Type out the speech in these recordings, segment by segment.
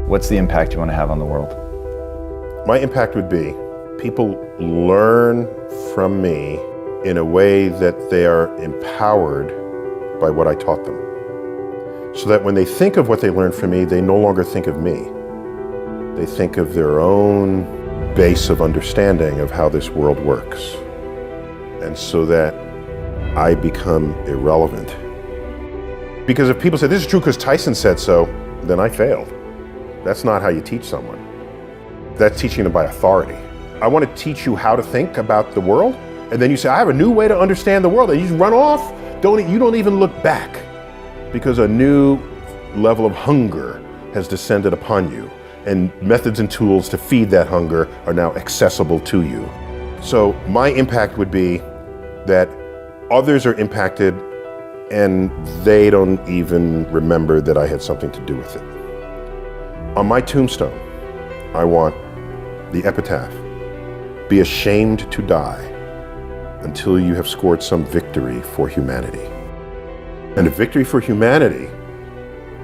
What's the impact you want to have on the world? My impact would be people learn from me in a way that they are empowered by what I taught them. So that when they think of what they learned from me, they no longer think of me. They think of their own base of understanding of how this world works. And so that I become irrelevant. Because if people say, this is true because Tyson said so, then I failed. That's not how you teach someone. That's teaching them by authority. I want to teach you how to think about the world, and then you say, I have a new way to understand the world, and you just run off. You don't even look back, because a new level of hunger has descended upon you, and methods and tools to feed that hunger are now accessible to you. So my impact would be that others are impacted and they don't even remember that I had something to do with it. On my tombstone, I want the epitaph, be ashamed to die until you have scored some victory for humanity. And a victory for humanity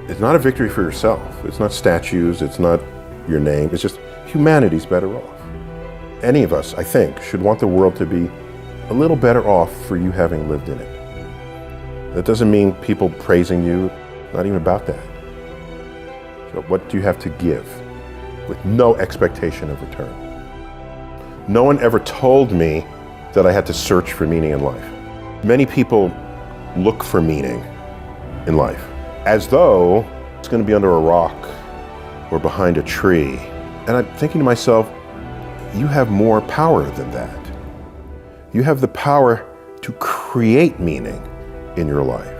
is not a victory for yourself. It's not statues, it's not your name, it's just humanity's better off. Any of us, I think, should want the world to be a little better off for you having lived in it. That doesn't mean people praising you, not even about that. So what do you have to give with no expectation of return? No one ever told me that I had to search for meaning in life. Many people look for meaning in life as though it's going to be under a rock or behind a tree. And I'm thinking to myself, you have more power than that. You have the power to create meaning in your life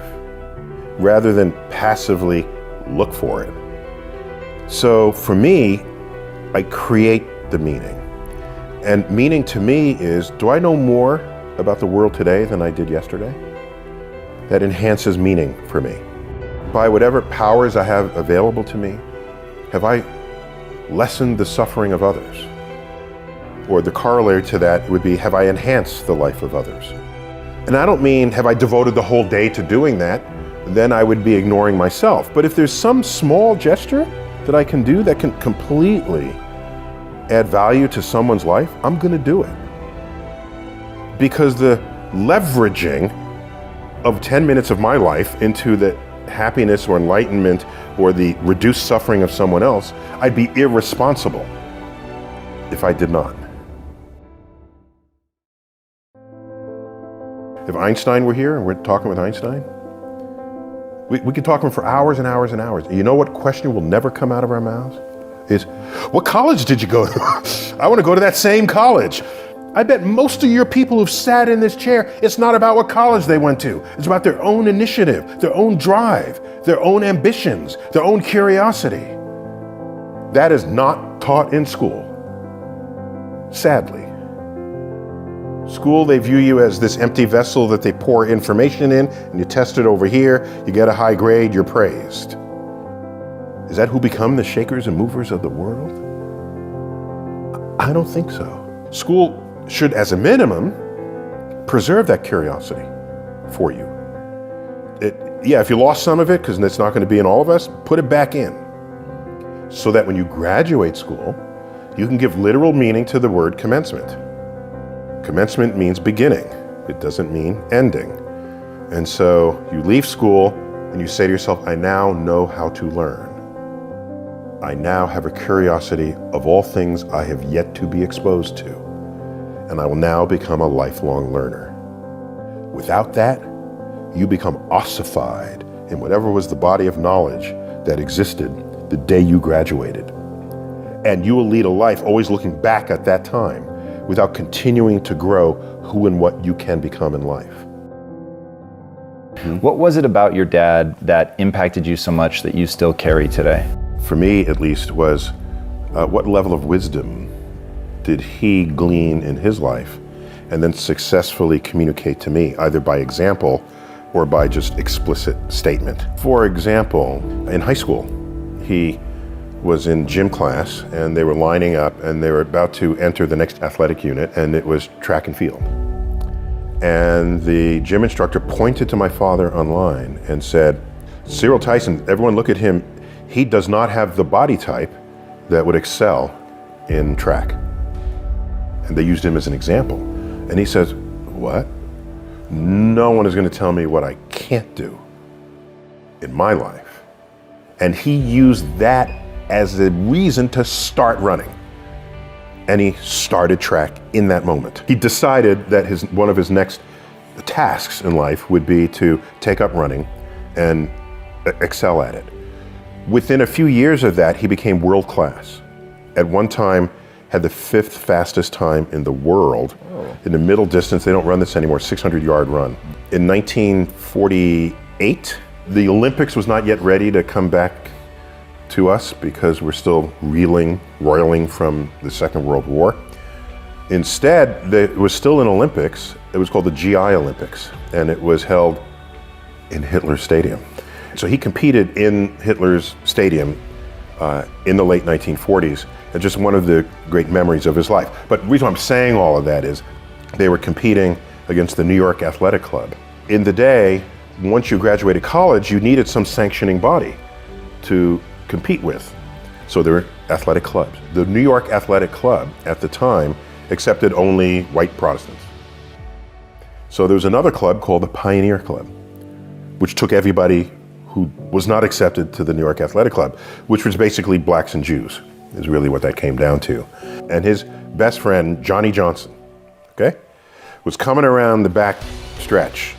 rather than passively look for it. So for me, I create the meaning. And meaning to me is, do I know more about the world today than I did yesterday? That enhances meaning for me. By whatever powers I have available to me, have I lessened the suffering of others? Or the corollary to that would be, have I enhanced the life of others? And I don't mean, have I devoted the whole day to doing that? Then I would be ignoring myself. But if there's some small gesture that I can do that can completely add value to someone's life, I'm going to do it. Because the leveraging of 10 minutes of my life into the happiness or enlightenment or the reduced suffering of someone else, I'd be irresponsible if I did not. If Einstein were here and we're talking with Einstein, we could talk to him for hours and hours and hours. You know what question will never come out of our mouths? Is, what college did you go to? I want to go to that same college. I bet most of your people who've sat in this chair, it's not about what college they went to. It's about their own initiative, their own drive, their own ambitions, their own curiosity. That is not taught in school, sadly. School, they view you as this empty vessel that they pour information in, and you test it over here, you get a high grade, you're praised. Is that who become the shakers and movers of the world? I don't think so. School should, as a minimum, preserve that curiosity for you. If you lost some of it, because it's not going to be in all of us, put it back in. So that when you graduate school, you can give literal meaning to the word commencement. Commencement means beginning. It doesn't mean ending. And so you leave school and you say to yourself, I now know how to learn. I now have a curiosity of all things I have yet to be exposed to. And I will now become a lifelong learner. Without that, you become ossified in whatever was the body of knowledge that existed the day you graduated. And you will lead a life always looking back at that time without continuing to grow who and what you can become in life. What was it about your dad that impacted you so much that you still carry today? For me, at least, was what level of wisdom did he glean in his life and then successfully communicate to me, either by example or by just explicit statement. For example, in high school, he was in gym class and they were lining up and they were about to enter the next athletic unit, and it was track and field. And the gym instructor pointed to my father online and said, Cyril Tyson, everyone look at him. he does not have the body type that would excel in track. And they used him as an example. And he says, what? No one is going to tell me what I can't do in my life. And he used that as a reason to start running. And he started track in that moment. He decided that one of his next tasks in life would be to take up running and excel at it. Within a few years of that, he became world class. At one time, had the 5th fastest time in the world. Oh. In the middle distance, they don't run this anymore, 600-yard run. In 1948, the Olympics was not yet ready to come back to us because we're still roiling from the Second World War. Instead, it was still an Olympics. It was called the GI Olympics, and it was held in Hitler's stadium. So he competed in Hitler's stadium in the late 1940s, and just one of the great memories of his life. But the reason I'm saying all of that is they were competing against the New York Athletic Club. In the day, once you graduated college, you needed some sanctioning body to compete with. So there were athletic clubs. The New York Athletic Club at the time accepted only white Protestants. So there was another club called the Pioneer Club, which took everybody who was not accepted to the New York Athletic Club, which was basically blacks and Jews, is really what that came down to. And his best friend, Johnny Johnson, okay, was coming around the back stretch,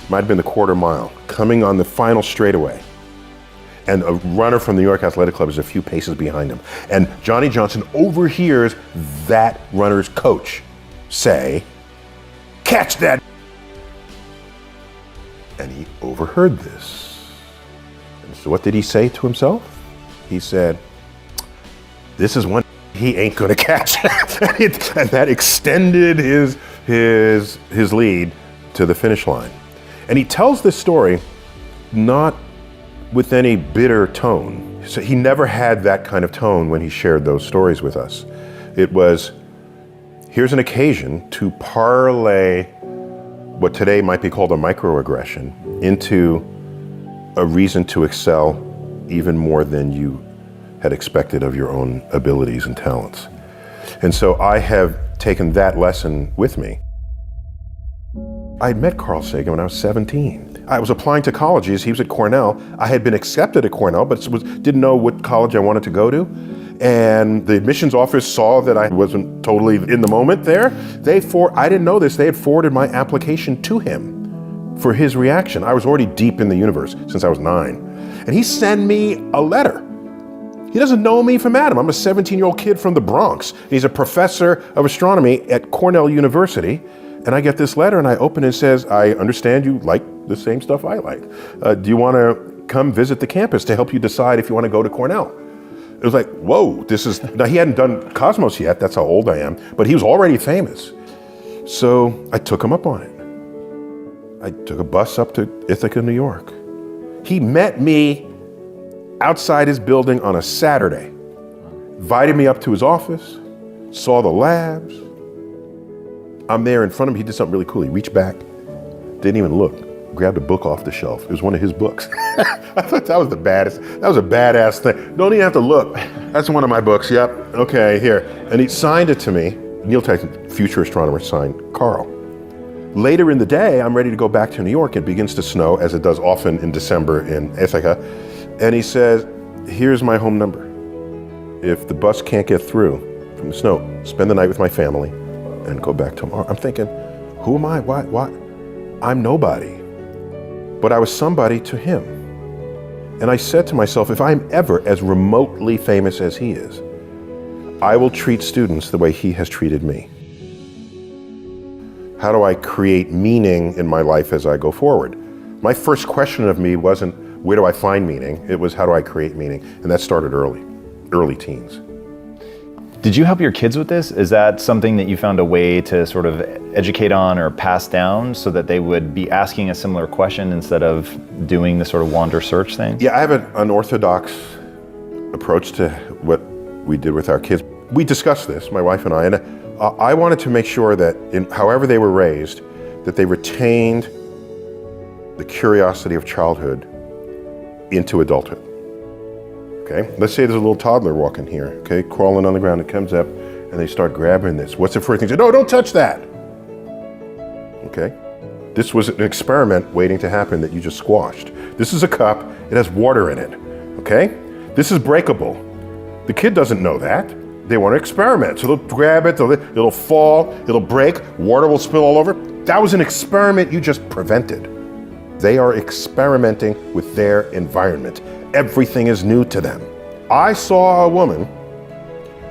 might have been the quarter mile, coming on the final straightaway. And a runner from the New York Athletic Club is a few paces behind him. And Johnny Johnson overhears that runner's coach say, "Catch that!" And he overheard this. And so what did he say to himself? He said, "This is one he ain't gonna catch." And that extended his lead to the finish line. And he tells this story not with any bitter tone. So he never had that kind of tone when he shared those stories with us. It was, here's an occasion to parlay what today might be called a microaggression into a reason to excel even more than you had expected of your own abilities and talents. And so I have taken that lesson with me. I met Carl Sagan when I was 17. I was applying to colleges. He was at Cornell. I had been accepted at Cornell, but didn't know what college I wanted to go to. And the admissions office saw that I wasn't totally in the moment there. I didn't know this, they had forwarded my application to him for his reaction. I was already deep in the universe since I was 9. And he sent me a letter. He doesn't know me from Adam. I'm a 17-year-old kid from the Bronx. He's a professor of astronomy at Cornell University. And I get this letter and I open it and it says, "I understand you like the same stuff I like. Do you want to come visit the campus to help you decide if you want to go to Cornell?" It was like, whoa, now he hadn't done Cosmos yet, that's how old I am, but he was already famous. So I took him up on it. I took a bus up to Ithaca, New York. He met me outside his building on a Saturday, invited me up to his office, saw the labs. I'm there in front of him. He did something really cool. He reached back, didn't even look, grabbed a book off the shelf. It was one of his books. I thought that was the baddest. That was a badass thing. Don't even have to look. That's one of my books. Yep. Okay, here. And he signed it to me. Niel Tyson, future astronomer, signed Carl. Later in the day, I'm ready to go back to New York. It begins to snow, as it does often in December in Ithaca. And he says, "Here's my home number. If the bus can't get through from the snow, spend the night with my family and go back tomorrow." I'm thinking, who am I? What? I'm nobody. But I was somebody to him. And I said to myself, if I'm ever as remotely famous as he is, I will treat students the way he has treated me. How do I create meaning in my life as I go forward? My first question of me wasn't, where do I find meaning? It was, how do I create meaning? And that started early teens. Did you help your kids with this? Is that something that you found a way to sort of educate on or pass down so that they would be asking a similar question instead of doing the sort of wander search thing? Yeah, I have an unorthodox approach to what we did with our kids. We discussed this, my wife and I wanted to make sure that however they were raised, that they retained the curiosity of childhood into adulthood. Okay, let's say there's a little toddler walking here, okay, crawling on the ground. It comes up and they start grabbing this. What's the first thing? Say, no, don't touch that. Okay, this was an experiment waiting to happen that you just squashed. This is a cup, it has water in it, okay? This is breakable. The kid doesn't know that. They want to experiment, so they'll grab it, it'll fall, it'll break, water will spill all over. That was an experiment you just prevented. They are experimenting with their environment. Everything is new to them. I saw a woman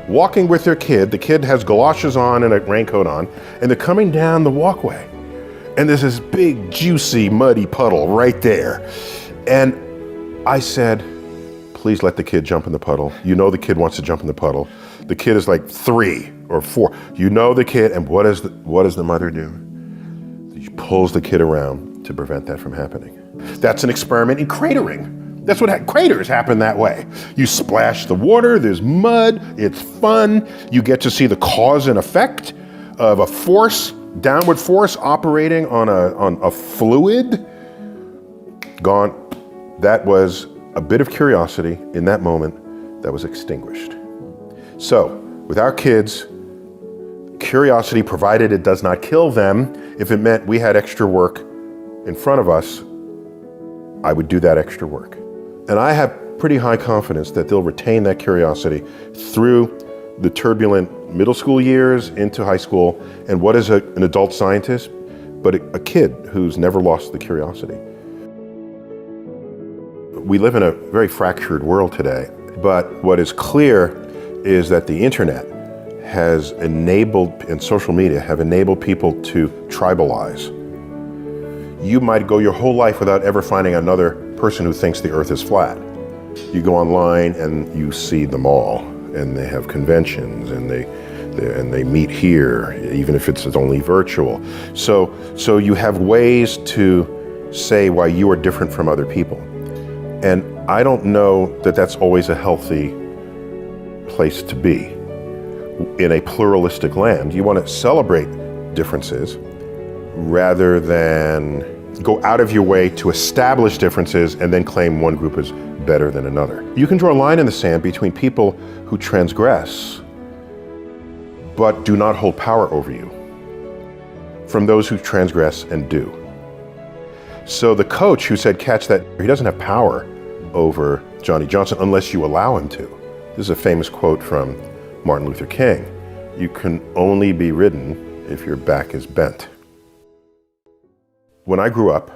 walking with their kid. The kid has galoshes on and a raincoat on, and they're coming down the walkway. And there's this big, juicy, muddy puddle right there. And I said, please let the kid jump in the puddle. You know the kid wants to jump in the puddle. The kid is like 3 or 4. You know the kid, and what does the mother do? She pulls the kid around to prevent that from happening. That's an experiment in cratering. That's what craters happen that way. You splash the water, there's mud, it's fun. You get to see the cause and effect of a force, downward force operating on a fluid. Gone. That was a bit of curiosity in that moment that was extinguished. So, with our kids, curiosity, provided it does not kill them, if it meant we had extra work in front of us, I would do that extra work. And I have pretty high confidence that they'll retain that curiosity through the turbulent middle school years into high school. And what is an adult scientist but a kid who's never lost the curiosity? We live in a very fractured world today, but what is clear is that the internet has enabled, and social media have enabled people to tribalize. You might go your whole life without ever finding another person who thinks the earth is flat. You go online and you see them all, and they have conventions, and they meet here, even if it's only virtual. So you have ways to say why you are different from other people. And I don't know that that's always a healthy place to be. In a pluralistic land, you want to celebrate differences rather than go out of your way to establish differences and then claim one group is better than another. You can draw a line in the sand between people who transgress but do not hold power over you from those who transgress and do. So the coach who said catch that, he doesn't have power over Johnny Johnson unless you allow him to. This is a famous quote from Martin Luther King. You can only be ridden if your back is bent. When I grew up,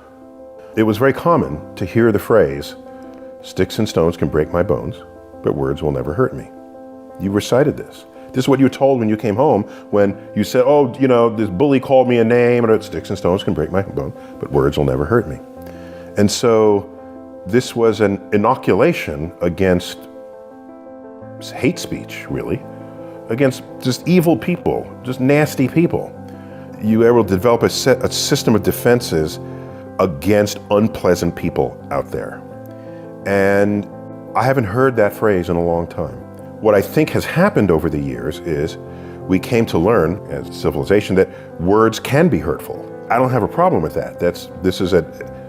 it was very common to hear the phrase, sticks and stones can break my bones, but words will never hurt me. You recited this. This is what you were told when you came home, when you said, oh, you know, this bully called me a name, and sticks and stones can break my bone, but words will never hurt me. And so this was an inoculation against hate speech, really, against just evil people, just nasty people. You were able to develop a system of defenses against unpleasant people out there. And I haven't heard that phrase in a long time. What I think has happened over the years is we came to learn as a civilization that words can be hurtful. I don't have a problem with that. This is an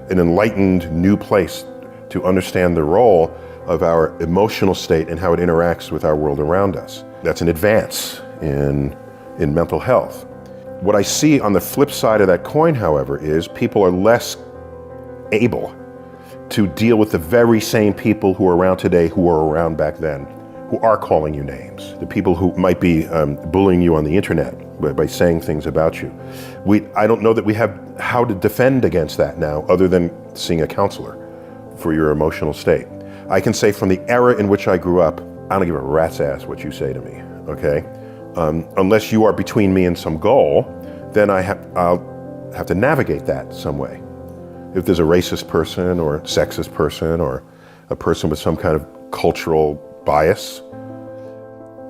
enlightened new place to understand the role of our emotional state and how it interacts with our world around us. That's an advance in mental health. What I see on the flip side of that coin, however, is people are less able to deal with the very same people who are around today who were around back then, who are calling you names, the people who might be bullying you on the internet by saying things about you. I don't know that we have how to defend against that now other than seeing a counselor for your emotional state. I can say from the era in which I grew up, I don't give a rat's ass what you say to me, okay? Unless you are between me and some goal, then I'll have to navigate that some way. If there's a racist person or sexist person or a person with some kind of cultural bias,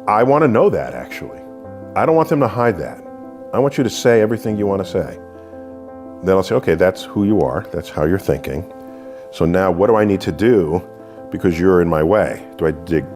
I want to know that, actually. I don't want them to hide that. I want you to say everything you want to say. Then I'll say, okay, that's who you are. That's how you're thinking. So now what do I need to do because you're in my way? Do I dig